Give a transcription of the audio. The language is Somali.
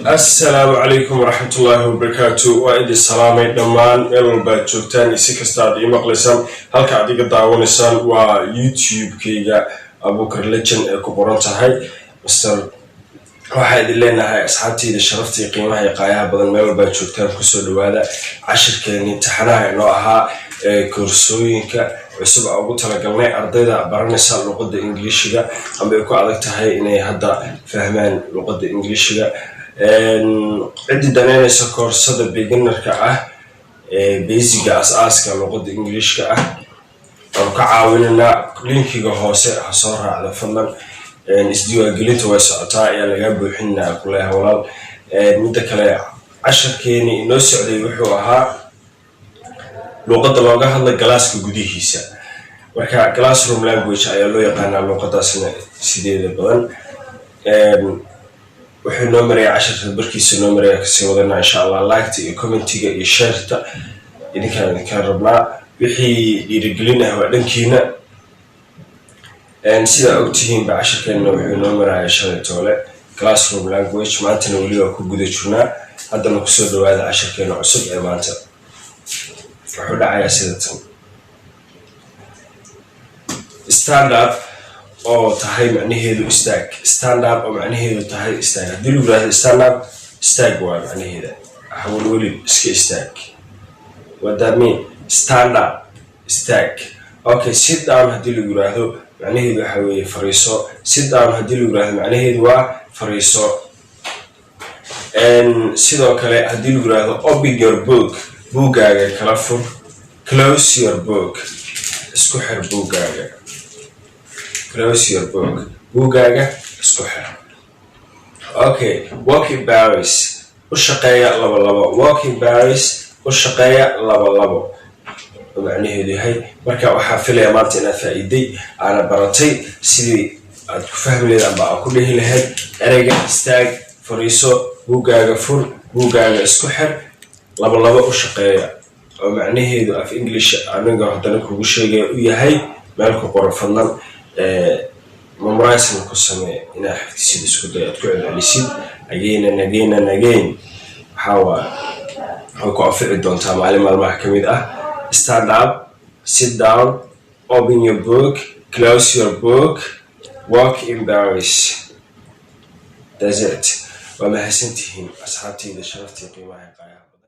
السلام عليكم ورحمة الله وبركاته وإذا السلام دمان ميلون باجوكتان إسيكستاد إيماقليسان هالك عديق داوانيسان ويوتيوب كيغا أبوكر لجن كوبورانتاهاي مستر waxaad ileenahay asxaabtayda sharaftii qiimaha iyo qaayaha badan meel walba joogtaan ku soo dhawaada cashirkeeni imtixaanaha inoo ahaa koorsooyinka cusub oo ugu talagalnay ardayda baranaysa luqadda Ingiriisiga ama ay ku adag tahay inay hadda fahmaan luqadda Ingiriisiga cidii daneynaysa koorsada beginnerka ah basic asaaska luqadda Ingiriisiga ah oo ka caawinayna linkiga hoose ha soo raacdo fadlan isdiiwaangelinta way socotaa ayaa laga buuxinaa kuleeyahay walaal midda kale casharkeeni inoo socday wuxuu ahaa luqadda looga hadla galaaska gudihiisa marka classroom language ayaa loo yaqaanaa luqadaasna sideeda badan wuxuu noo maraya casharka barkiisa noo maraya kasii wadana insha Allah like iyo commentiga iyo share-ta idinkaan rabnaa wixii dhiirigelin ah waa dhankiina sida ogtihiin ba casharkeena wuxuu noo maraya shalay toole classroom language maantana wali waa ku guda jirnaa haddana ku soo dhawaada casharkeena cusub ee maanta wuxuu dhacayaa sida tan stand up oo tahay macnaheedu istaag stand up oo macnaheedu tahay istaag haddii lagu yiraahdo stand up istaag waa macnaheeda hawl wali iska istaag what that mean stand up istaag okay sit down haddii lagu yiraahdo macnaheedu waxa weeye fariiso sit down haddii lagu yiraahdo macnaheedu waa fariiso sidoo kale haddii lagu yiraahdo open your book buugaaga kala fur close your book isku xir buugaaga close your book buugaaga isku xir okay walk in Paris u shaqeeya laba walk in Paris u shaqeeya laba macnaheedu yahay marka waxa filayaa maanta inaad faa'iiday ana baratay sidii aad ku fahmi lahayd ama aad ku dhihi lahayd ereyga istaag fariiso buugaaga fur buugaaga isku xir laba u shaqeeya oo macnaheedu af English aniga hadana kugu sheegay u yahay meel ku qoran fadlan memorize ku samee inaad xifdisid isku day aad ku celcelisid again hawa ku afiri doontaa maalmaha kamid ah stand up, sit down, open your book, close your book, walk in Paris. That's it. وما حسنتهم أصحابتي إذا شرفتي قيمة